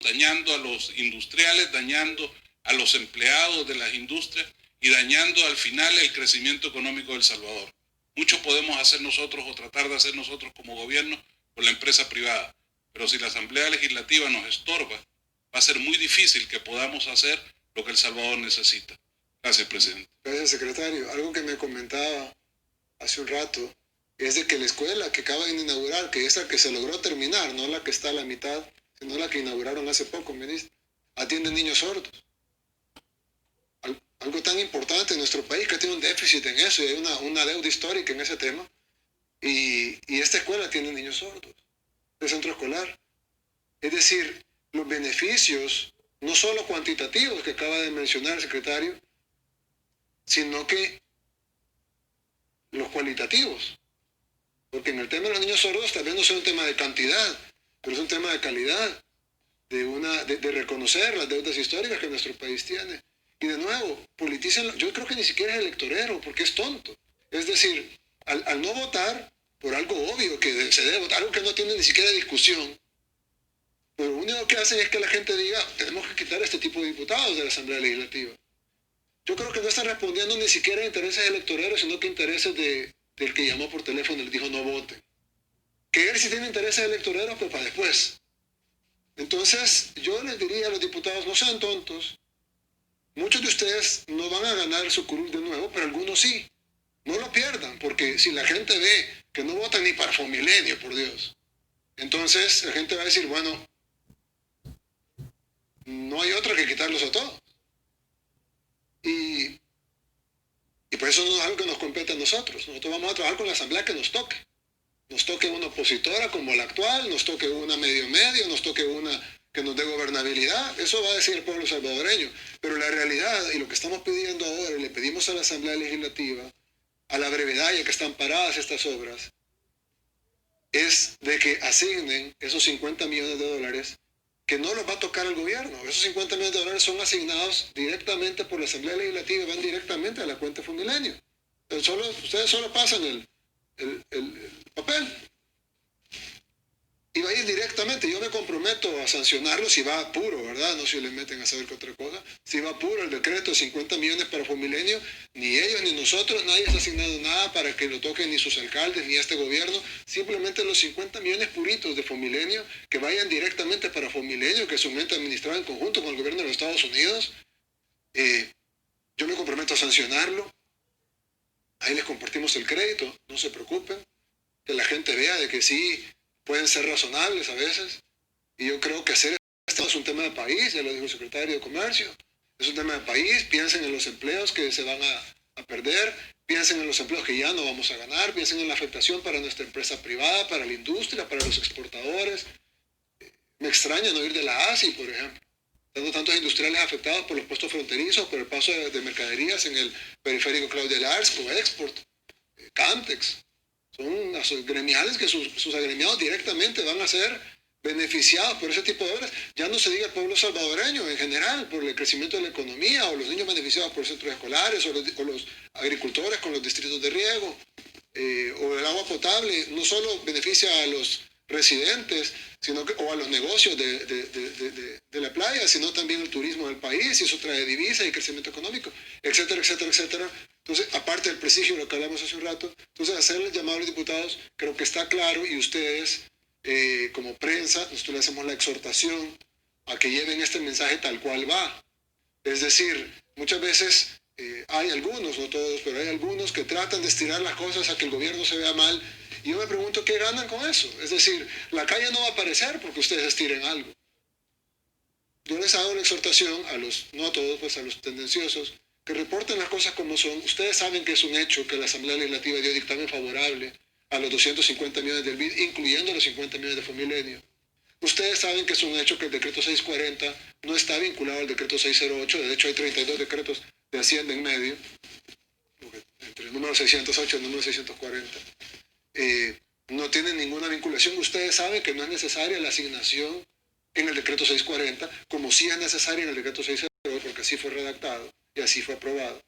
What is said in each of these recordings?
dañando a los industriales, dañando a los empleados de las industrias y dañando al final el crecimiento económico de El Salvador. Mucho podemos hacer nosotros o tratar de hacer nosotros como gobierno con la empresa privada, pero si la Asamblea Legislativa nos estorba, va a ser muy difícil que podamos hacer lo que El Salvador necesita. Gracias, presidente. Gracias, secretario. Algo que me comentaba hace un rato es de que la escuela que acaban de inaugurar, que es la que se logró terminar, no la que está a la mitad, sino la que inauguraron hace poco, ministro, atiende niños sordos. Algo tan importante en nuestro país que tiene un déficit en eso y hay una deuda histórica en ese tema. Y esta escuela tiene niños sordos, de centro escolar. Es decir, los beneficios, no solo cuantitativos que acaba de mencionar el secretario, sino que los cualitativos. Porque en el tema de los niños sordos tal vez no sea un tema de cantidad, pero es un tema de calidad, de reconocer las deudas históricas que nuestro país tiene. Y de nuevo, politícenlo. Yo creo que ni siquiera es electorero, porque es tonto. Es decir, al no votar por algo obvio que se debe votar, algo que no tiene ni siquiera discusión, pero lo único que hacen es que la gente diga, tenemos que quitar a este tipo de diputados de la Asamblea Legislativa. Yo creo que no están respondiendo ni siquiera a intereses electoreros, sino que intereses del que llamó por teléfono y le dijo no voten. Que él sí tiene intereses electoreros, pero para después. Entonces, yo les diría a los diputados, no sean tontos. Muchos de ustedes no van a ganar su curul de nuevo, pero algunos sí. No lo pierdan, porque si la gente ve que no votan ni para Fomilenio, por Dios, entonces la gente va a decir, bueno, no hay otra que quitarlos a todos. Y por eso no es algo que nos compete a nosotros. Nosotros vamos a trabajar con la asamblea que nos toque. Nos toque una opositora como la actual, nos toque una medio, nos toque una que nos dé gobernabilidad. Eso va a decir el pueblo salvadoreño. Pero la realidad y lo que estamos pidiendo ahora, y le pedimos a la Asamblea Legislativa, a la brevedad ya que están paradas estas obras, es de que asignen esos 50 millones de dólares que no los va a tocar el gobierno. Esos 50 millones de dólares son asignados directamente por la Asamblea Legislativa y van directamente a la cuenta de Fomilenio. Ustedes solo pasan el papel y va a ir directamente. Yo me comprometo a sancionarlo si va puro, ¿verdad? No si le meten a saber que otra cosa. Si va puro el decreto de 50 millones para Fomilenio, ni ellos ni nosotros, nadie está asignado nada para que lo toquen ni sus alcaldes ni este gobierno. Simplemente los 50 millones puritos de Fomilenio que vayan directamente para Fomilenio, que es un ente administrado en conjunto con el gobierno de los Estados Unidos. Yo me comprometo a sancionarlo. Ahí les compartimos el crédito, no se preocupen. Que la gente vea de que sí pueden ser razonables a veces. Y yo creo que hacer esto es un tema de país, ya lo dijo el secretario de Comercio. Es un tema de país, piensen en los empleos que se van a perder, piensen en los empleos que ya no vamos a ganar, piensen en la afectación para nuestra empresa privada, para la industria, para los exportadores. Me extraña no ir de la ASI, por ejemplo. Dando tantos industriales afectados por los puestos fronterizos, por el paso de mercaderías en el periférico Claudia Lars, Coexport, Cantex. Son gremiales que sus agremiados directamente van a ser beneficiados por ese tipo de obras. Ya no se diga el pueblo salvadoreño en general, por el crecimiento de la economía, o los niños beneficiados por centros escolares, o los agricultores con los distritos de riego, o el agua potable. No solo beneficia a los residentes, o a los negocios de la playa, sino también el turismo del país, y eso trae divisas y crecimiento económico, etcétera, etcétera, etcétera. Entonces, aparte del prestigio de lo que hablamos hace un rato, entonces hacerles llamado a los diputados, creo que está claro, y ustedes, como prensa, nosotros le hacemos la exhortación a que lleven este mensaje tal cual va. Es decir, muchas veces hay algunos, no todos, pero hay algunos que tratan de estirar las cosas a que el gobierno se vea mal. Y yo me pregunto qué ganan con eso. Es decir, la calle no va a aparecer porque ustedes estiren algo. Yo les hago la exhortación a los, no a todos, pues a los tendenciosos, que reporten las cosas como son. Ustedes saben que es un hecho que la Asamblea Legislativa dio dictamen favorable a los 250 millones del BID, incluyendo los 50 millones de Fomilenio. Ustedes saben que es un hecho que el decreto 640 no está vinculado al decreto 608. De hecho, hay 32 decretos de Hacienda en medio, entre el número 608 y el número 640. No tienen ninguna vinculación. Ustedes saben que no es necesaria la asignación en el decreto 640, como sí es necesaria en el decreto 608, porque así fue redactado y así fue aprobado.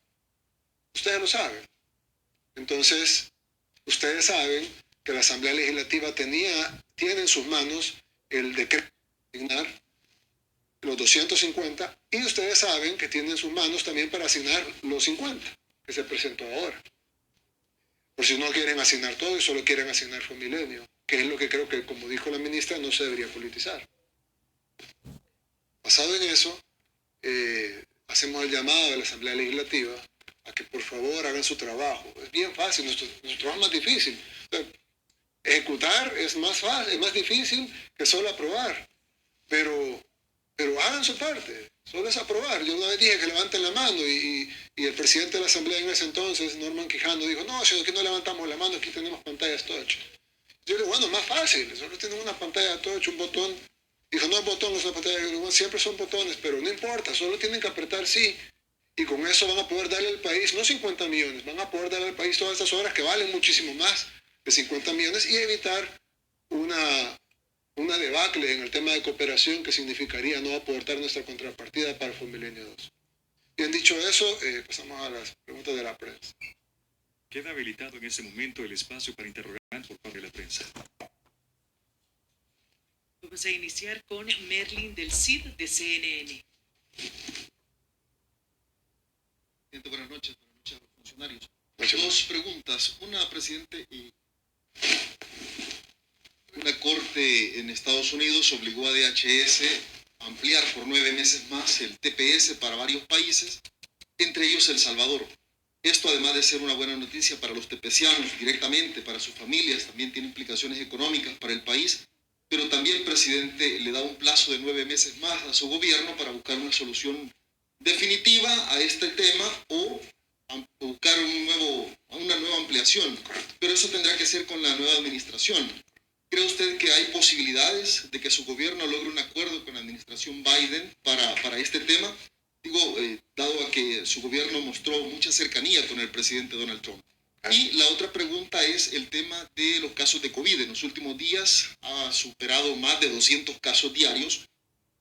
Ustedes lo saben. Entonces, ustedes saben que la Asamblea Legislativa tiene en sus manos el decreto de asignar 250 y ustedes saben que tienen sus manos también para asignar los 50 que se presentó ahora. Por si no quieren asignar todo y solo quieren asignar Fomilenio, que es lo que creo que, como dijo la ministra, no se debería politizar. Basado en eso, hacemos el llamado a la Asamblea Legislativa a que por favor hagan su trabajo. Es bien fácil, nuestro trabajo es más difícil. O sea, ejecutar es más fácil, es más difícil que solo aprobar. Pero hagan su parte, solo es aprobar. Yo una vez dije que levanten la mano y el presidente de la Asamblea en ese entonces, Norman Quijano, dijo, no, si aquí no levantamos la mano, aquí tenemos pantallas touch. Yo le digo, bueno, más fácil, solo tienen una pantalla touch, un botón. Dijo, no es botón, es una pantalla, digo, siempre son botones, pero no importa, solo tienen que apretar sí. Y con eso van a poder darle al país, no 50 millones, van a poder darle al país todas estas obras que valen muchísimo más de 50 millones y evitar una debacle en el tema de cooperación que significaría no aportar nuestra contrapartida para Fomilenio 2. Bien dicho eso, pasamos a las preguntas de la prensa. Queda habilitado en ese momento el espacio para interrogantes por parte de la prensa. Vamos a iniciar con Merlin del CID de CNN. Buenas noches a los funcionarios. Muchas Dos preguntas. Una, presidente, una corte en Estados Unidos obligó a DHS a ampliar por 9 meses más el TPS para varios países, entre ellos El Salvador. Esto, además de ser una buena noticia para los tepecianos directamente, para sus familias, también tiene implicaciones económicas para el país, pero también el presidente le da un plazo de 9 meses más a su gobierno para buscar una solución definitiva a este tema o buscar una nueva ampliación. Pero eso tendrá que ser con la nueva administración. ¿Cree usted que hay posibilidades de que su gobierno logre un acuerdo con la administración Biden para este tema? Digo, dado a que su gobierno mostró mucha cercanía con el presidente Donald Trump. Y la otra pregunta es el tema de los casos de COVID. En los últimos días ha superado más de 200 casos diarios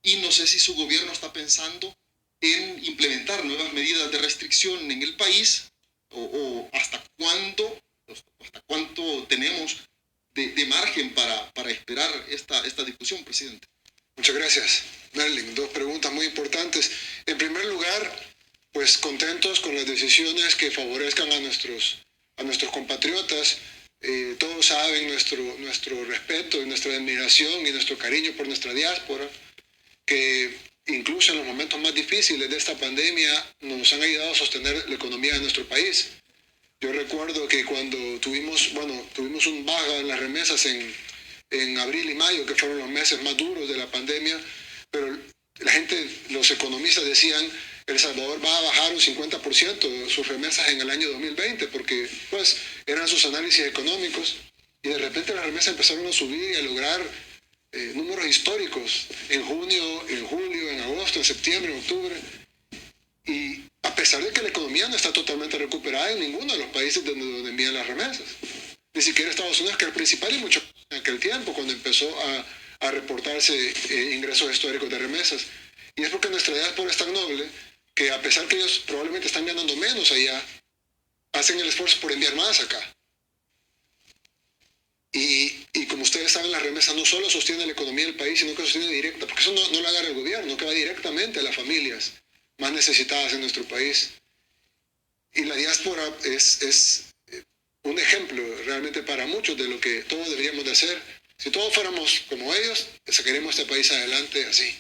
y no sé si su gobierno está pensando en implementar nuevas medidas de restricción en el país o hasta cuánto tenemos de margen para esperar esta discusión, presidente. Muchas gracias, Merlin. Dos preguntas muy importantes. En primer lugar, pues contentos con las decisiones que favorezcan a nuestros compatriotas. Todos saben nuestro respeto, nuestra admiración y nuestro cariño por nuestra diáspora, que incluso en los momentos más difíciles de esta pandemia nos han ayudado a sostener la economía de nuestro país. Yo recuerdo que cuando tuvimos un baja en las remesas en abril y mayo, que fueron los meses más duros de la pandemia, pero los economistas decían, El Salvador va a bajar un 50% sus remesas en el año 2020, porque pues eran sus análisis económicos, y de repente las remesas empezaron a subir y a lograr números históricos en junio, en julio, en agosto, en septiembre, en octubre. Y a pesar de que la economía no está totalmente recuperada en ninguno de los países donde envían las remesas. Ni siquiera Estados Unidos, que era el principal y mucho en aquel tiempo, cuando empezó a reportarse ingresos históricos de remesas. Y es porque nuestra diáspora es tan noble que a pesar que ellos probablemente están ganando menos allá, hacen el esfuerzo por enviar más acá. Y como ustedes saben, las remesas no solo sostienen la economía del país, sino que sostienen directa, porque eso no lo agarra el gobierno, que va directamente a las familias más necesitadas en nuestro país. Y la diáspora es un ejemplo realmente para muchos de lo que todos deberíamos de hacer. Si todos fuéramos como ellos, sacaríamos este país adelante así.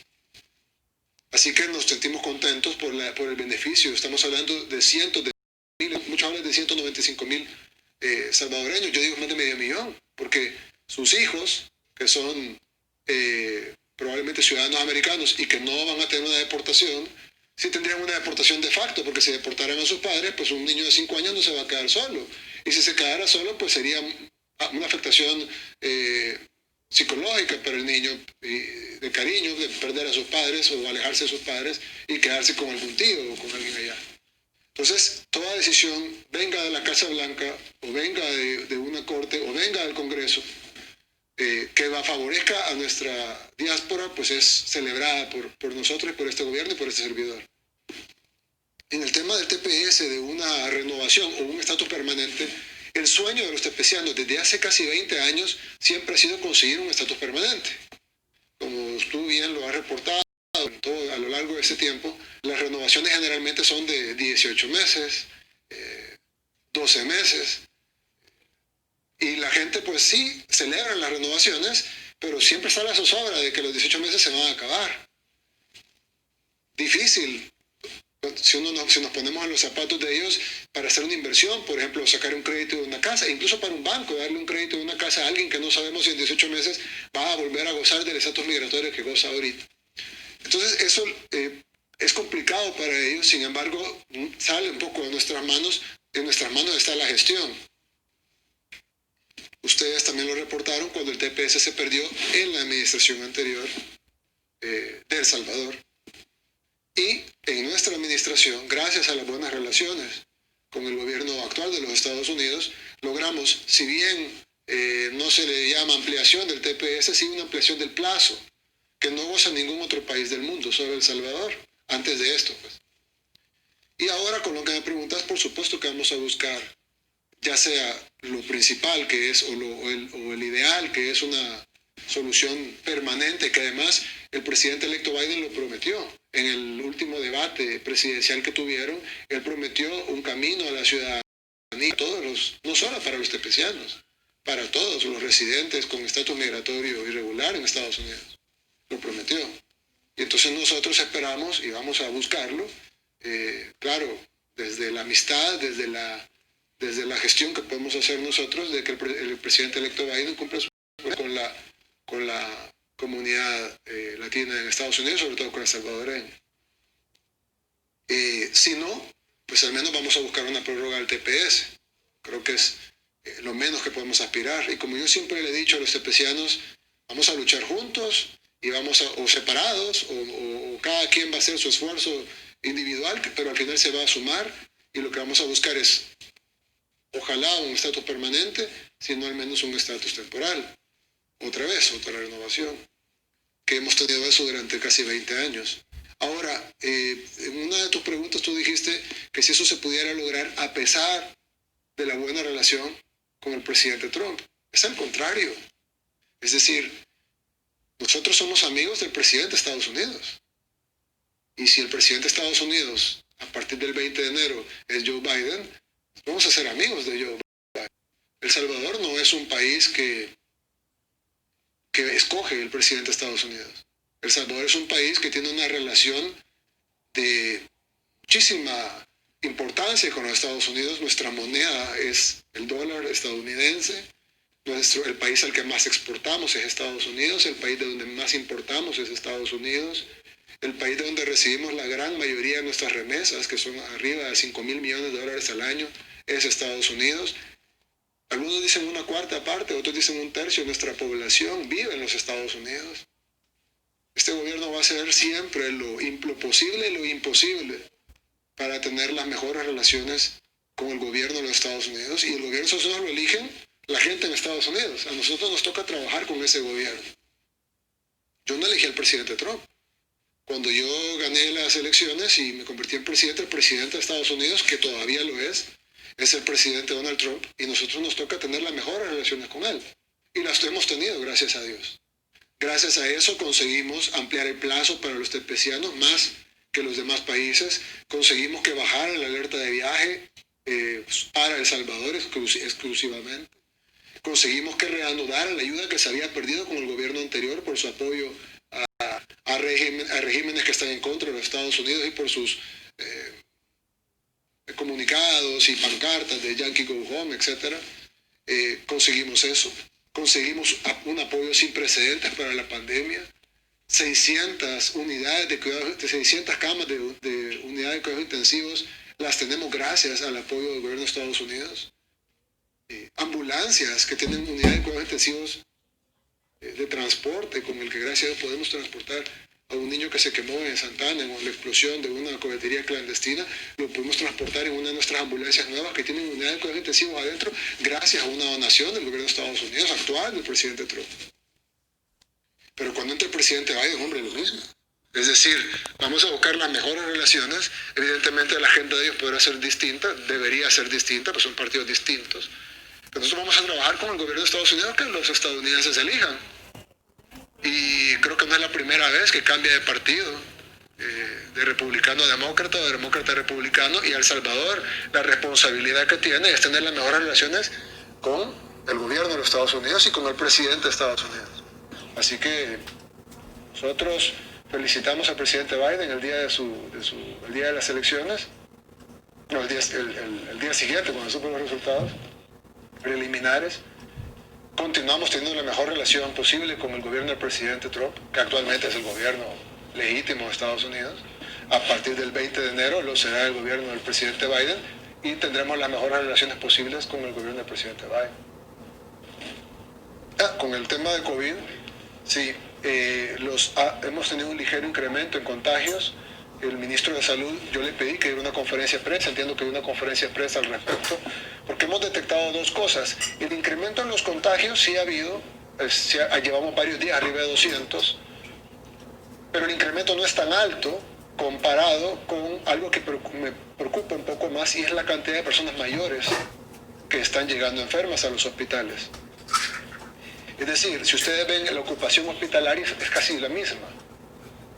Así que nos sentimos contentos por el beneficio. Estamos hablando de cientos de miles, muchos hablan de 195,000 salvadoreños. Yo digo más de medio millón, porque sus hijos, que son probablemente ciudadanos americanos y que no van a tener una deportación, sí tendrían una deportación de facto, porque si deportaran a sus padres, pues un niño de 5 años no se va a quedar solo. Y si se quedara solo, pues sería una afectación psicológica para el niño, de cariño, de perder a sus padres o alejarse de sus padres y quedarse con algún tío o con alguien allá. Entonces, toda decisión, venga de la Casa Blanca o venga de una corte o venga del Congreso, que favorezca a nuestra diáspora, pues es celebrada por nosotros y por este gobierno y por este servidor. En el tema del TPS, de una renovación o un estatus permanente, el sueño de los tepecianos desde hace casi 20 años siempre ha sido conseguir un estatus permanente. Como tú bien lo has reportado, a lo largo de ese tiempo, las renovaciones generalmente son de 18 meses, 12 meses. Y la gente pues sí celebra las renovaciones, pero siempre está la zozobra de que los 18 meses se van a acabar. Difícil. Si nos ponemos en los zapatos de ellos para hacer una inversión, por ejemplo, sacar un crédito de una casa, incluso para un banco, darle un crédito de una casa a alguien que no sabemos si en 18 meses va a volver a gozar del estatus migratorio que goza ahorita. Entonces eso es complicado para ellos, sin embargo sale un poco de nuestras manos. En nuestras manos está la gestión. Ustedes también lo reportaron cuando el TPS se perdió en la administración anterior de El Salvador. Y en nuestra administración, gracias a las buenas relaciones con el gobierno actual de los Estados Unidos, logramos, si bien no se le llama ampliación del TPS, sí una ampliación del plazo, que no goza ningún otro país del mundo, solo El Salvador, antes de esto, pues. Y ahora, con lo que me preguntas, por supuesto que vamos a buscar, ya sea lo principal que es, o el ideal, que es una solución permanente, que además el presidente electo Biden lo prometió. En el último debate presidencial que tuvieron, él prometió un camino a la ciudadanía, no solo para los tepecianos, para todos los residentes con estatus migratorio irregular en Estados Unidos. Lo prometió. Y entonces nosotros esperamos y vamos a buscarlo, claro, desde la amistad, desde la gestión que podemos hacer nosotros, de que el presidente electo Biden cumpla con la comunidad latina en Estados Unidos, sobre todo con el salvadoreño. Si no, pues al menos vamos a buscar una prórroga al TPS. Creo que es lo menos que podemos aspirar. Y como yo siempre le he dicho a los tepecianos, vamos a luchar juntos y o separados, o cada quien va a hacer su esfuerzo individual, pero al final se va a sumar, y lo que vamos a buscar es, ojalá un estatus permanente, sino al menos un estatus temporal. Otra vez, otra renovación, que hemos tenido eso durante casi 20 años. Ahora, en una de tus preguntas tú dijiste que si eso se pudiera lograr a pesar de la buena relación con el presidente Trump. Es al contrario. Es decir, nosotros somos amigos del presidente de Estados Unidos. Y si el presidente de Estados Unidos, a partir del 20 de enero, es Joe Biden, vamos a ser amigos de Joe Biden. El Salvador no es un país que escoge el presidente de Estados Unidos. El Salvador es un país que tiene una relación de muchísima importancia con los Estados Unidos. Nuestra moneda es el dólar estadounidense. El país al que más exportamos es Estados Unidos. El país de donde más importamos es Estados Unidos. El país de donde recibimos la gran mayoría de nuestras remesas, que son arriba de $5,000 millones al año, es Estados Unidos. Algunos dicen una cuarta parte, otros dicen un tercio de nuestra población vive en los Estados Unidos. Este gobierno va a hacer siempre lo posible y lo imposible para tener las mejores relaciones con el gobierno de los Estados Unidos. Y el gobierno de Estados Unidos lo eligen la gente en Estados Unidos. A nosotros nos toca trabajar con ese gobierno. Yo no elegí al presidente Trump. Cuando yo gané las elecciones y me convertí en presidente, el presidente de Estados Unidos, que todavía lo es el presidente Donald Trump, y nosotros nos toca tener las mejores relaciones con él. Y las hemos tenido, gracias a Dios. Gracias a eso conseguimos ampliar el plazo para los tepecianos más que los demás países. Conseguimos que bajara la alerta de viaje para El Salvador exclusivamente. Conseguimos que reanudara la ayuda que se había perdido con el gobierno anterior por su apoyo a regímenes que están en contra de los Estados Unidos y por sus comunicados y pancartas de Yankee Go Home, etc. Conseguimos eso. Conseguimos un apoyo sin precedentes para la pandemia. 600 unidades de cuidados, 600 camas de unidades de cuidados intensivos las tenemos gracias al apoyo del gobierno de Estados Unidos. Ambulancias que tienen unidades de cuidados intensivos de transporte, con el que gracias a Dios podemos transportar a un niño que se quemó en Santana en la explosión de una cohetería clandestina, lo podemos transportar en una de nuestras ambulancias nuevas que tienen unidades de cuidados intensivos adentro, gracias a una donación del gobierno de Estados Unidos actual del presidente Trump. Pero cuando entra el presidente Biden, hombre, lo mismo. Es decir, vamos a buscar las mejores relaciones. Evidentemente la agenda de ellos podrá ser distinta, debería ser distinta, pues son partidos distintos. Pero nosotros vamos a trabajar con el gobierno de Estados Unidos que los estadounidenses elijan. Y creo que no es la primera vez que cambia de partido, de republicano a demócrata o de demócrata a republicano, y El Salvador la responsabilidad que tiene es tener las mejores relaciones con el gobierno de los Estados Unidos y con el presidente de Estados Unidos. Así que nosotros felicitamos al presidente Biden el día el día de las elecciones, no, el día siguiente, cuando supo los resultados preliminares. Continuamos teniendo la mejor relación posible con el gobierno del presidente Trump, que actualmente es el gobierno legítimo de Estados Unidos. A partir del 20 de enero lo será el gobierno del presidente Biden y tendremos las mejores relaciones posibles con el gobierno del presidente Biden. Con el tema de COVID, sí, hemos tenido un ligero incremento en contagios. El ministro de Salud, yo le pedí que diera una conferencia de prensa, entiendo que hay una conferencia de prensa al respecto, porque hemos detectado dos cosas. El incremento en los contagios sí ha habido, llevamos varios días arriba de 200, pero el incremento no es tan alto comparado con algo que me preocupa un poco más, y es la cantidad de personas mayores que están llegando enfermas a los hospitales. Es decir, si ustedes ven, la ocupación hospitalaria es casi la misma.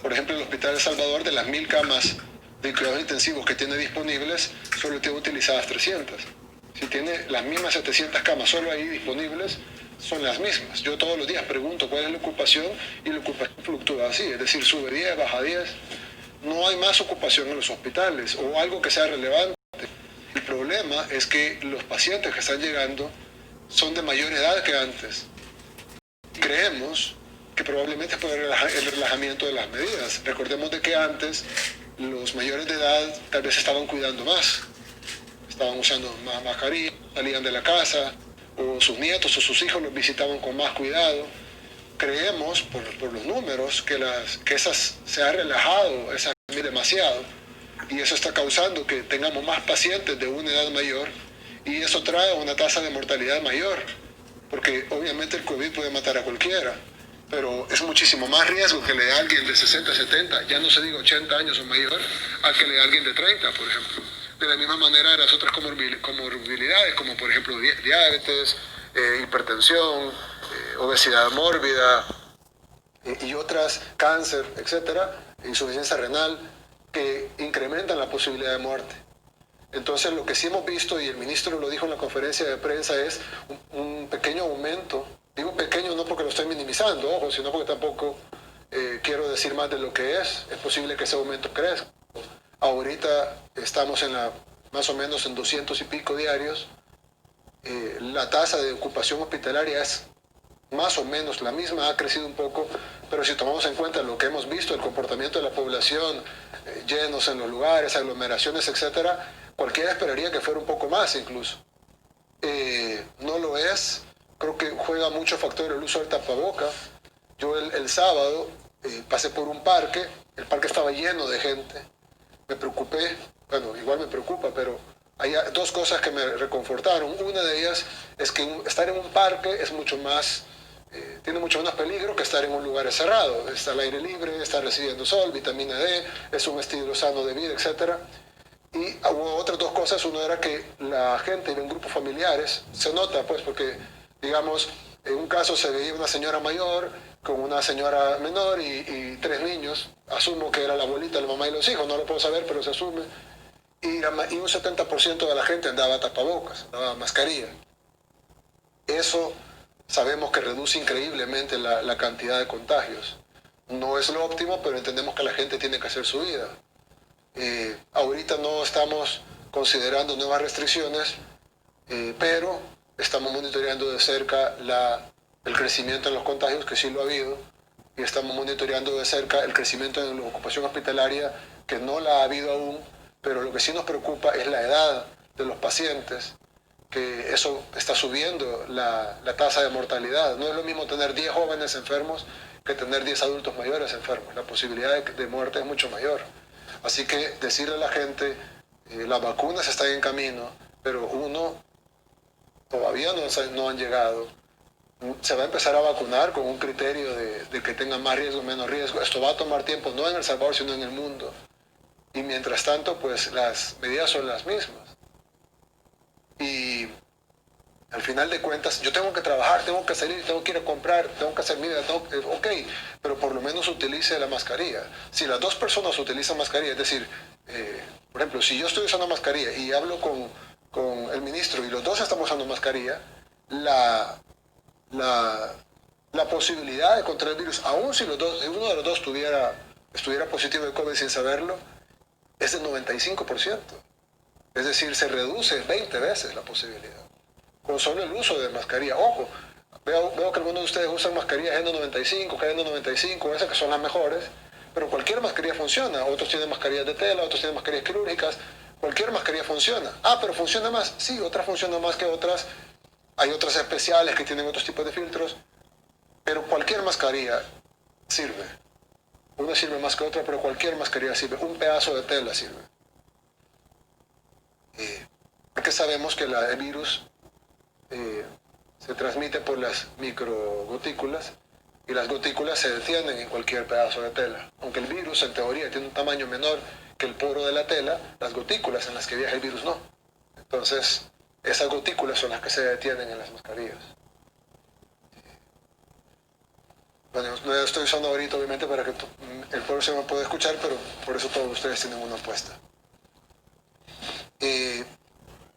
Por ejemplo, el Hospital de Salvador, de las 1000 camas de cuidados intensivos que tiene disponibles, solo tiene utilizadas 300. Si tiene las mismas 700 camas solo ahí disponibles, son las mismas. Yo todos los días pregunto cuál es la ocupación, y la ocupación fluctúa así, es decir, sube 10, baja 10. No hay más ocupación en los hospitales o algo que sea relevante. El problema es que los pacientes que están llegando son de mayor edad que antes. Creemos que probablemente es por el relajamiento de las medidas. Recordemos de que antes los mayores de edad tal vez estaban cuidando más, estaban usando más mascarilla, salían de la casa, o sus nietos o sus hijos los visitaban con más cuidado. Creemos, por los números, que esas se ha relajado demasiado, y eso está causando que tengamos más pacientes de una edad mayor, y eso trae una tasa de mortalidad mayor, porque obviamente el COVID puede matar a cualquiera, pero es muchísimo más riesgo que le dé a alguien de 60, 70, ya no se diga 80 años o mayor, a que le dé a alguien de 30, por ejemplo. De la misma manera, las otras comorbilidades, como por ejemplo diabetes, hipertensión, obesidad mórbida y otras, cáncer, etcétera, insuficiencia renal, que incrementan la posibilidad de muerte. Entonces, lo que sí hemos visto, y el ministro lo dijo en la conferencia de prensa, es un pequeño aumento. Digo pequeño no porque lo estoy minimizando, ojo, sino porque tampoco quiero decir más de lo que es. Es posible que ese aumento crezca. Ahorita estamos más o menos en 200 y pico diarios. La tasa de ocupación hospitalaria es más o menos la misma, ha crecido un poco, pero si tomamos en cuenta lo que hemos visto, el comportamiento de la población, llenos en los lugares, aglomeraciones, etcétera, cualquiera esperaría que fuera un poco más incluso. No lo es. Creo que juega mucho factor el uso del tapaboca. Yo el sábado pasé por un parque, el parque estaba lleno de gente. Me preocupé, bueno, igual me preocupa, pero hay dos cosas que me reconfortaron. Una de ellas es que estar en un parque es mucho más, tiene mucho menos peligro que estar en un lugar cerrado. Está al aire libre, está recibiendo sol, vitamina D, es un estilo sano de vida, etc. Y hubo otras dos cosas. Uno era que la gente iba en grupos familiares, se nota pues porque, digamos, en un caso se veía una señora mayor con una señora menor y tres niños. Asumo que era la abuelita, la mamá y los hijos, no lo puedo saber, pero se asume. Y un 70% de la gente andaba tapabocas, andaba mascarilla. Eso sabemos que reduce increíblemente la cantidad de contagios. No es lo óptimo, pero entendemos que la gente tiene que hacer su vida. Ahorita no estamos considerando nuevas restricciones, pero estamos monitoreando de cerca el crecimiento en los contagios, que sí lo ha habido, y estamos monitoreando de cerca el crecimiento en la ocupación hospitalaria, que no la ha habido aún, pero lo que sí nos preocupa es la edad de los pacientes, que eso está subiendo la tasa de mortalidad. No es lo mismo tener 10 jóvenes enfermos que tener 10 adultos mayores enfermos. La posibilidad de muerte es mucho mayor. Así que decirle a la gente, las vacunas están en camino, pero todavía no han llegado. Se va a empezar a vacunar con un criterio de que tenga más riesgo o menos riesgo. Esto va a tomar tiempo, no en El Salvador, sino en el mundo. Y mientras tanto, pues las medidas son las mismas. Y Al final de cuentas, yo tengo que trabajar, tengo que salir, tengo que ir a comprar, tengo que hacer mi vida, ok, pero por lo menos utilice la mascarilla. Si las dos personas utilizan mascarilla, es decir, por ejemplo, si yo estoy usando mascarilla y hablo con el ministro y los dos estamos usando mascarilla, la posibilidad de contraer el virus, aun si uno de los dos estuviera positivo de COVID sin saberlo, es del 95%. Es decir, se reduce 20 veces la posibilidad con solo el uso de mascarilla. Ojo, veo que algunos de ustedes usan mascarillas N95, KN95, esas que son las mejores, pero cualquier mascarilla funciona. Otros tienen mascarillas de tela, otros tienen mascarillas quirúrgicas. Cualquier mascarilla funciona. Pero ¿funciona más? Sí, otras funcionan más que otras. Hay otras especiales que tienen otros tipos de filtros, pero cualquier mascarilla sirve. Una sirve más que otra, pero cualquier mascarilla sirve. Un pedazo de tela sirve. Porque sabemos que el virus se transmite por las microgotículas y las gotículas se detienen en cualquier pedazo de tela. Aunque el virus en teoría tiene un tamaño menor que el poro de la tela, las gotículas en las que viaja el virus no. Entonces, esas gotículas son las que se detienen en las mascarillas. Bueno, no estoy usando ahorita obviamente para que el pueblo se me pueda escuchar, pero por eso todos ustedes tienen una apuesta.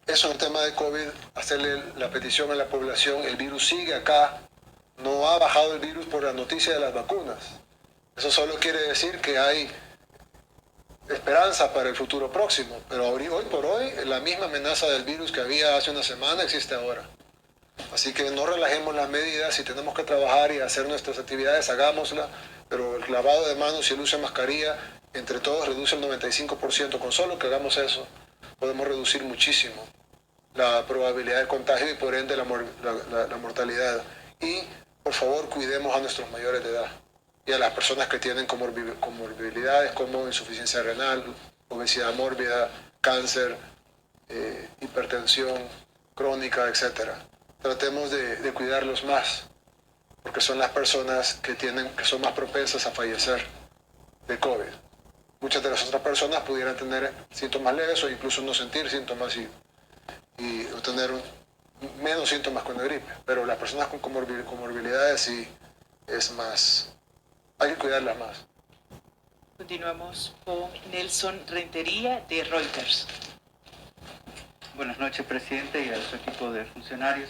Eso en el tema de COVID, hacerle la petición a la población, el virus sigue acá, no ha bajado el virus por la noticia de las vacunas. Eso solo quiere decir que hay esperanza para el futuro próximo, pero hoy por hoy la misma amenaza del virus que había hace una semana existe ahora. Así que no relajemos las medidas, si tenemos que trabajar y hacer nuestras actividades, hagámosla, pero el lavado de manos y el uso de mascarilla, entre todos reduce el 95%, con solo que hagamos eso, podemos reducir muchísimo la probabilidad de contagio y por ende la mortalidad. Y por favor cuidemos a nuestros mayores de edad y a las personas que tienen comorbilidades como insuficiencia renal, obesidad mórbida, cáncer, hipertensión crónica, etc. Tratemos de cuidarlos más, porque son las personas que son más propensas a fallecer de COVID. Muchas de las otras personas pudieran tener síntomas leves o incluso no sentir síntomas y tener menos síntomas con la gripe. Pero las personas con comorbilidades sí es más, hay que cuidarlas más. Continuamos con Nelson Rentería de Reuters. Buenas noches, presidente, y a su equipo de funcionarios.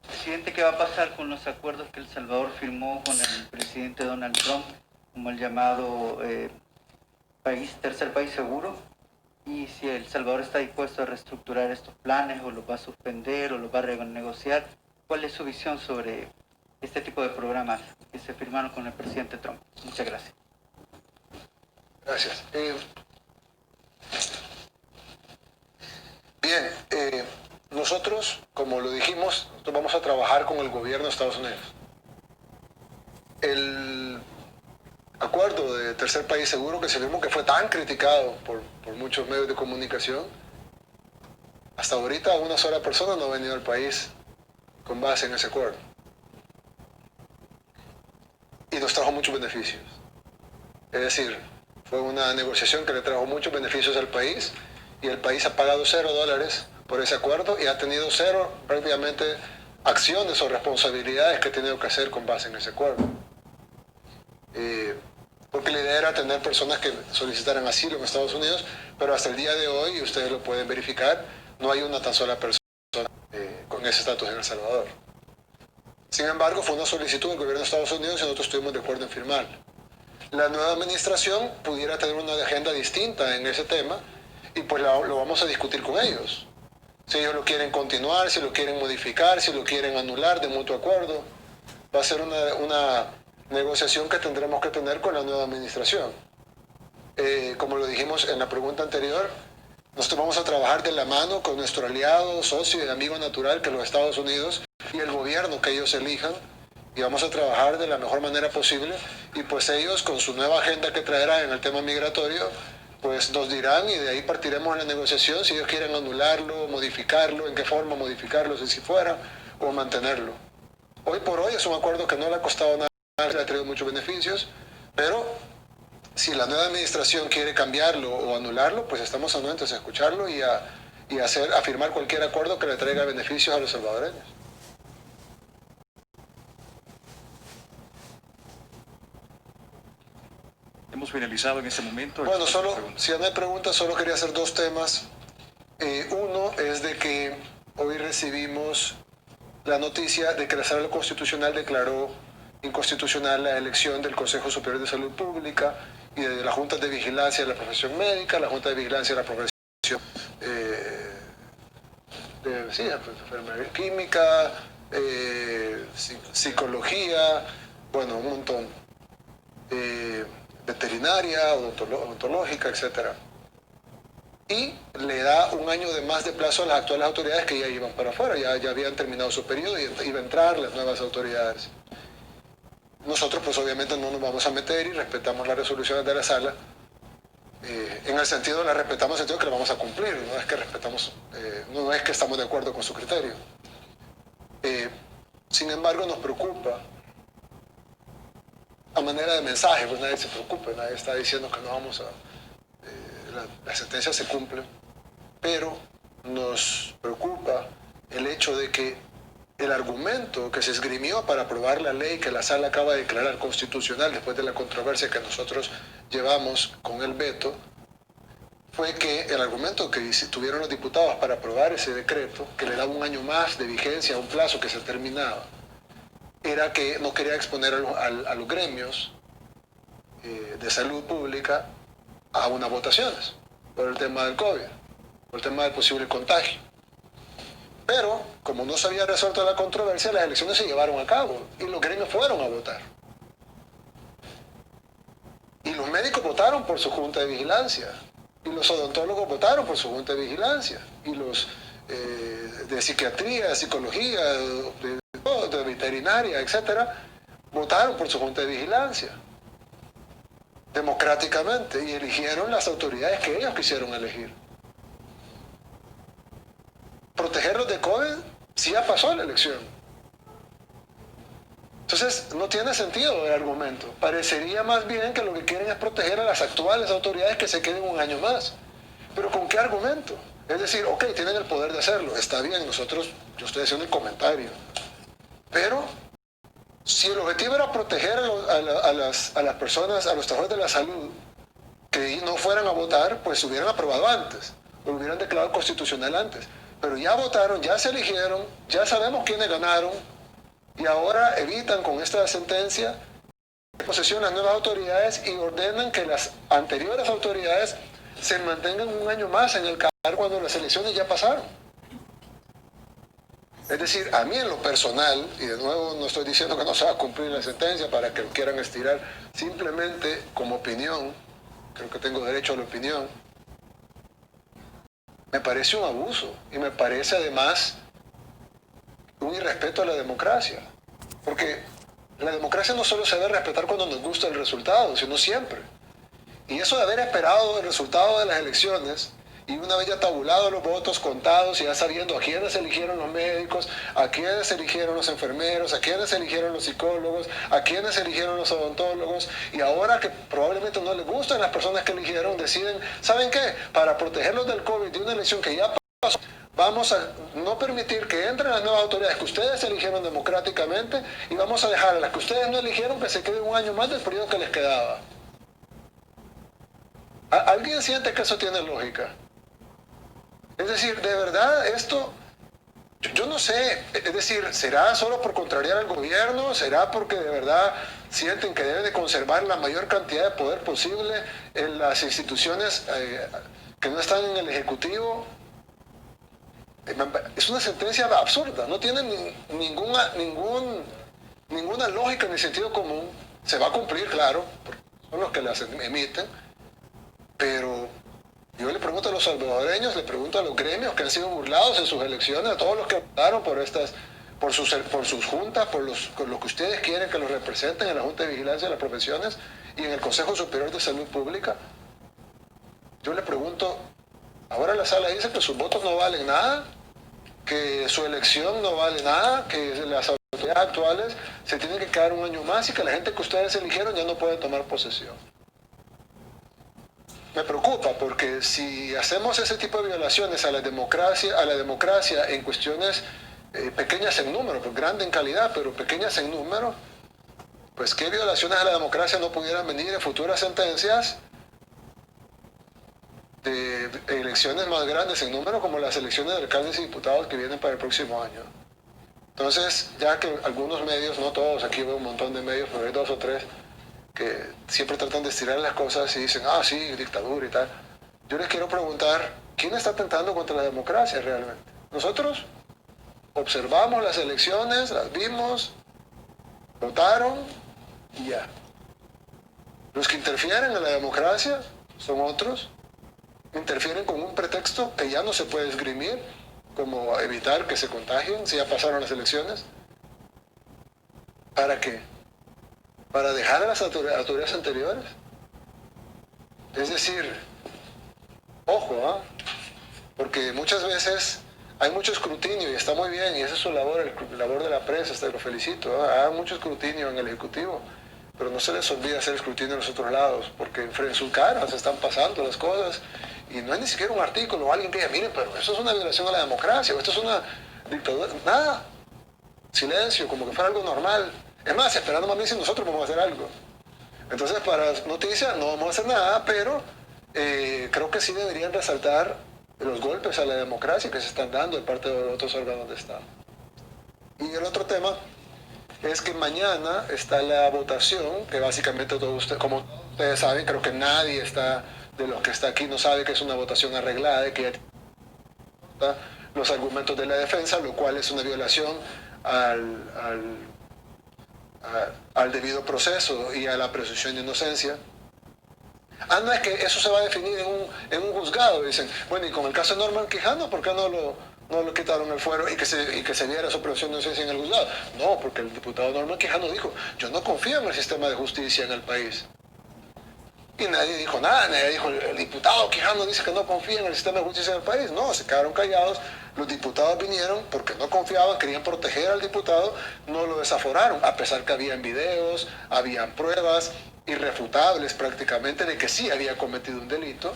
Presidente, ¿qué va a pasar con los acuerdos que El Salvador firmó con el presidente Donald Trump, como el llamado tercer país seguro? Y si El Salvador está dispuesto a reestructurar estos planes, o los va a suspender, o los va a renegociar, ¿cuál es su visión sobre este tipo de programas que se firmaron con el presidente Trump? Muchas gracias. Gracias. Bien, nosotros, como lo dijimos, nosotros vamos a trabajar con el gobierno de Estados Unidos. El acuerdo de tercer país seguro que se firmó, que fue tan criticado por muchos medios de comunicación, hasta ahorita una sola persona no ha venido al país con base en ese acuerdo. Y nos trajo muchos beneficios. Es decir, fue una negociación que le trajo muchos beneficios al país y el país ha pagado $0 por ese acuerdo y ha tenido cero prácticamente acciones o responsabilidades que ha tenido que hacer con base en ese acuerdo. Porque la idea era tener personas que solicitaran asilo en Estados Unidos, pero hasta el día de hoy, y ustedes lo pueden verificar, no hay una tan sola persona con ese estatus en El Salvador. Sin embargo, fue una solicitud del gobierno de Estados Unidos y nosotros estuvimos de acuerdo en firmarla. La nueva administración pudiera tener una agenda distinta en ese tema y pues lo vamos a discutir con ellos. Si ellos lo quieren continuar, si lo quieren modificar, si lo quieren anular de mutuo acuerdo, va a ser una negociación que tendremos que tener con la nueva administración. Como lo dijimos en la pregunta anterior, nosotros vamos a trabajar de la mano con nuestro aliado, socio y amigo natural que es los Estados Unidos y el gobierno que ellos elijan, y vamos a trabajar de la mejor manera posible, y pues ellos con su nueva agenda que traerán en el tema migratorio, pues nos dirán y de ahí partiremos en la negociación si ellos quieren anularlo, modificarlo, en qué forma modificarlo, si fuera, o mantenerlo. Hoy por hoy es un acuerdo que no le ha costado nada, le ha traído muchos beneficios, pero si la nueva administración quiere cambiarlo o anularlo, pues estamos anuentes a escucharlo y a firmar cualquier acuerdo que le traiga beneficios a los salvadoreños. Hemos finalizado en este momento. Bueno, solo, si no hay preguntas, solo quería hacer dos temas. Uno es de que hoy recibimos la noticia de que la Sala Constitucional declaró inconstitucional la elección del Consejo Superior de Salud Pública y de la Junta de Vigilancia de la Profesión Médica, la Junta de Vigilancia de la Profesión enfermería química, psicología, bueno, un montón, veterinaria, odontológica, etc. Y le da un año de más de plazo a las actuales autoridades que ya iban para afuera, ya habían terminado su periodo y iba a entrar las nuevas autoridades. Nosotros pues obviamente no nos vamos a meter y respetamos las resoluciones de la sala. En el sentido, la respetamos en el sentido que la vamos a cumplir, no es que respetamos, no es que estamos de acuerdo con su criterio. Sin embargo, nos preocupa, a manera de mensaje, pues nadie se preocupe, nadie está diciendo que no vamos a... la sentencia se cumple, pero nos preocupa el hecho de que el argumento que se esgrimió para aprobar la ley que la sala acaba de declarar constitucional después de la controversia que nosotros llevamos con el veto, fue que el argumento que tuvieron los diputados para aprobar ese decreto, que le daba un año más de vigencia a un plazo que se terminaba, era que no quería exponer a los gremios de salud pública a unas votaciones por el tema del COVID, por el tema del posible contagio. Pero, como no se había resuelto la controversia, las elecciones se llevaron a cabo y los gremios fueron a votar. Y los médicos votaron por su junta de vigilancia, y los odontólogos votaron por su junta de vigilancia, y los de psiquiatría, de psicología, de veterinaria, etcétera, votaron por su junta de vigilancia, democráticamente, y eligieron las autoridades que ellos quisieron elegir. Protegerlos de COVID, sí ya pasó la elección. Entonces, no tiene sentido el argumento. Parecería más bien que lo que quieren es proteger a las actuales autoridades que se queden un año más. ¿Pero con qué argumento? Es decir, ok, tienen el poder de hacerlo, está bien, yo estoy haciendo el comentario. Pero, si el objetivo era proteger a las personas, a los trabajadores de la salud, que no fueran a votar, pues hubieran aprobado antes, lo hubieran declarado constitucional antes. Pero ya votaron, ya se eligieron, ya sabemos quiénes ganaron, y ahora evitan con esta sentencia de posesión las nuevas autoridades y ordenan que las anteriores autoridades se mantengan un año más en el cargo cuando las elecciones ya pasaron. Es decir, a mí en lo personal, y de nuevo no estoy diciendo que no se va a cumplir la sentencia para que lo quieran estirar, simplemente como opinión, creo que tengo derecho a la opinión, me parece un abuso y me parece además un irrespeto a la democracia. Porque la democracia no solo se debe respetar cuando nos gusta el resultado, sino siempre. Y eso de haber esperado el resultado de las elecciones y una vez ya tabulados los votos, contados y ya sabiendo a quiénes eligieron los médicos, a quiénes eligieron los enfermeros, a quiénes eligieron los psicólogos, a quiénes eligieron los odontólogos, y ahora que probablemente no les gustan las personas que eligieron, deciden, ¿saben qué? Para protegerlos del COVID de una elección que ya pasó, vamos a no permitir que entren las nuevas autoridades que ustedes eligieron democráticamente y vamos a dejar a las que ustedes no eligieron que se queden un año más del periodo que les quedaba. ¿Alguien siente que eso tiene lógica? Es decir, de verdad, esto, yo no sé, es decir, ¿será solo por contrariar al gobierno? ¿Será porque de verdad sienten que deben de conservar la mayor cantidad de poder posible en las instituciones que no están en el Ejecutivo? Es una sentencia absurda, no tiene ninguna lógica ni sentido común. Se va a cumplir, claro, porque son los que las emiten, pero yo le pregunto a los salvadoreños, le pregunto a los gremios que han sido burlados en sus elecciones, a todos los que votaron por sus juntas, por lo que ustedes quieren que los representen en la Junta de Vigilancia de las Profesiones y en el Consejo Superior de Salud Pública. Yo le pregunto, ahora la sala dice que sus votos no valen nada, que su elección no vale nada, que las autoridades actuales se tienen que quedar un año más y que la gente que ustedes eligieron ya no puede tomar posesión. Me preocupa porque si hacemos ese tipo de violaciones a la democracia en cuestiones pequeñas en número, pues grande en calidad, pero pequeñas en número, pues qué violaciones a la democracia no pudieran venir en futuras sentencias de elecciones más grandes en número, como las elecciones de alcaldes y diputados que vienen para el próximo año. Entonces, ya que algunos medios, no todos, aquí veo un montón de medios, pero hay 2 o 3 que siempre tratan de estirar las cosas y dicen, ah, sí, dictadura y tal. Yo les quiero preguntar, ¿quién está atentando contra la democracia realmente? Nosotros observamos las elecciones, las vimos, votaron y ya. Los que interfieren en la democracia son otros, interfieren con un pretexto que ya no se puede esgrimir, como evitar que se contagien si ya pasaron las elecciones. ¿Para qué? ¿Para dejar a las autoridades anteriores? Es decir, ojo, porque muchas veces hay mucho escrutinio y está muy bien, y esa es su labor, el labor de la prensa, lo felicito, hay mucho escrutinio en el Ejecutivo, pero no se les olvida hacer escrutinio en los otros lados, porque en su cara se están pasando las cosas, y no hay ni siquiera un artículo o alguien que diga, miren, pero eso es una violación a la democracia, o esto es una dictadura, nada, silencio, como que fuera algo normal. Es más, esperando más bien si nosotros vamos a hacer algo. Entonces, para noticias no vamos a hacer nada, pero creo que sí deberían resaltar los golpes a la democracia que se están dando de parte de los otros órganos de Estado. Y el otro tema es que mañana está la votación, que básicamente todos ustedes, como ustedes saben, creo que nadie de los que está aquí no sabe que es una votación arreglada, y que ya los argumentos de la defensa, lo cual es una violación al debido proceso y a la presunción de inocencia. No, es que eso se va a definir en un juzgado, dicen. Bueno, y con el caso de Norman Quijano, ¿por qué no lo quitaron el fuero y que se viera su presunción de inocencia en el juzgado? No, porque el diputado Norman Quijano dijo, yo no confío en el sistema de justicia en el país. Y nadie dijo nada, nadie dijo, el diputado Quijano dice que no confía en el sistema de justicia del país. No, se quedaron callados, los diputados vinieron porque no confiaban, querían proteger al diputado, no lo desaforaron, a pesar que habían videos, habían pruebas irrefutables prácticamente de que sí había cometido un delito,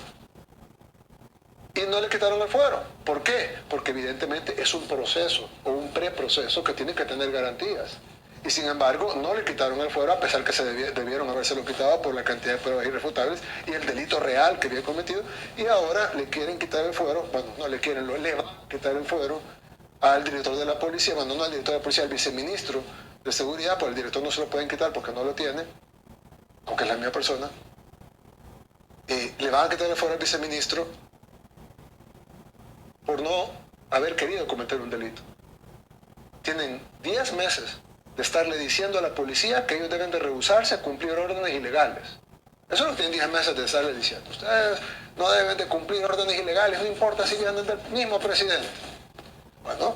y no le quitaron el fuero. ¿Por qué? Porque evidentemente es un proceso o un preproceso que tiene que tener garantías. Y sin embargo, no le quitaron el fuero, a pesar que debieron habérselo quitado por la cantidad de pruebas irrefutables y el delito real que había cometido. Y ahora le quieren quitar el fuero, bueno, no le quieren, le van a quitar el fuero al director de la policía, bueno, no al director de la policía, al viceministro de seguridad, pues el director no se lo pueden quitar porque no lo tiene, aunque es la misma persona. Le van a quitar el fuero al viceministro por no haber querido cometer un delito. Tienen 10 meses de estarle diciendo a la policía que ellos deben de rehusarse a cumplir órdenes ilegales. Eso no tienen 10 meses de estarle diciendo. Ustedes no deben de cumplir órdenes ilegales, no importa si vienen del mismo presidente. Bueno,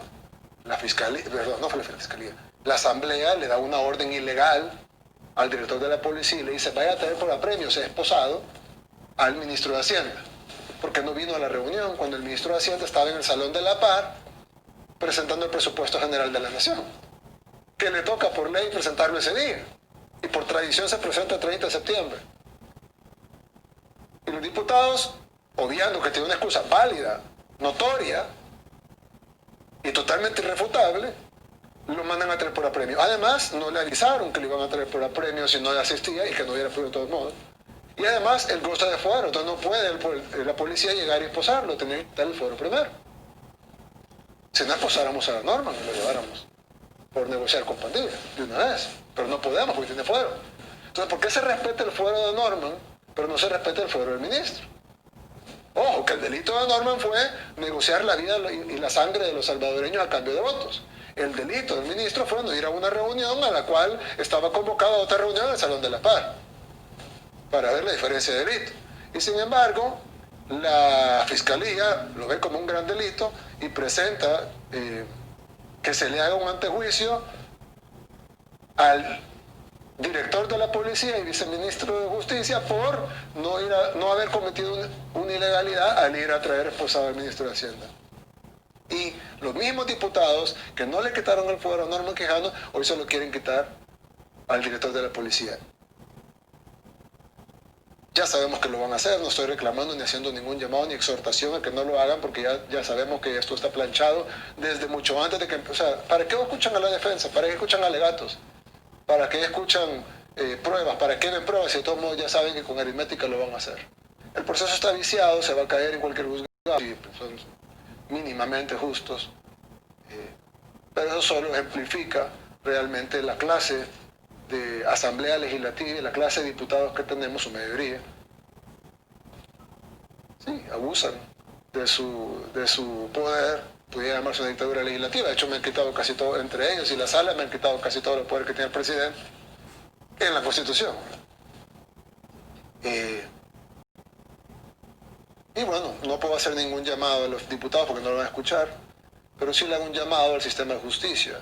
la fiscalía, perdón, no fue la fiscalía, la asamblea le da una orden ilegal al director de la policía y le dice, vaya a traer por apremio, se ha esposado al ministro de Hacienda, porque no vino a la reunión cuando el ministro de Hacienda estaba en el Salón de la Par presentando el presupuesto general de la Nación, que le toca por ley presentarlo ese día, y por tradición se presenta el 30 de septiembre. Y los diputados, obviando que tiene una excusa válida, notoria y totalmente irrefutable, lo mandan a traer por apremio. Además, no le avisaron que le iban a traer por apremio si no le asistía y que no hubiera podido de todos modos. Y además, él goza de fuero, entonces no puede la policía llegar y esposarlo, tenía que dar el fuero primero. Si no esposáramos a la norma, nos lo lleváramos por negociar con pandillas de una vez, pero no podemos porque tiene fuero. Entonces, ¿por qué se respeta el fuero de Norman, pero no se respeta el fuero del ministro? Ojo, que el delito de Norman fue negociar la vida y la sangre de los salvadoreños a cambio de votos. El delito del ministro fue no ir a una reunión a la cual estaba convocada otra reunión en el Salón de la Par, para ver la diferencia de delito. Y sin embargo, la fiscalía lo ve como un gran delito y presenta que se le haga un antejuicio al director de la policía y viceministro de justicia por no haber cometido una ilegalidad al ir a traer esposado al ministro de Hacienda. Y los mismos diputados que no le quitaron el fuero a Norman Quijano, hoy se lo quieren quitar al director de la policía. Ya sabemos que lo van a hacer, no estoy reclamando ni haciendo ningún llamado ni exhortación a que no lo hagan, porque ya sabemos que esto está planchado desde mucho antes de que... O sea, ¿para qué escuchan a la defensa? ¿Para qué escuchan alegatos? ¿Para qué escuchan pruebas. ¿Para qué ven pruebas? Si de todos modos ya saben que con aritmética lo van a hacer. El proceso está viciado, se va a caer en cualquier juzgado y son mínimamente justos. Pero eso solo ejemplifica realmente la clase de asamblea legislativa y la clase de diputados que tenemos, su mayoría. Sí, abusan de su poder, pudiera llamarse una dictadura legislativa. De hecho, me han quitado casi todo, entre ellos y la sala, me han quitado casi todo el poder que tiene el presidente en la Constitución. Y bueno, no puedo hacer ningún llamado a los diputados porque no lo van a escuchar, pero sí le hago un llamado al sistema de justicia,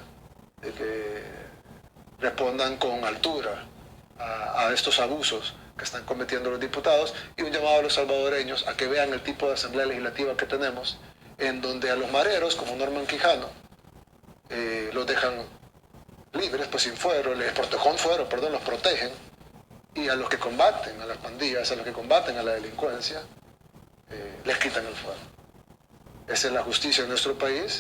de que respondan con altura a estos abusos que están cometiendo los diputados, y un llamado a los salvadoreños a que vean el tipo de asamblea legislativa que tenemos, en donde a los mareros, como Norman Quijano, los dejan libres, pues sin fuero, con fuero, perdón, los protegen, y a los que combaten a las pandillas, a los que combaten a la delincuencia, les quitan el fuero. Esa es la justicia en nuestro país,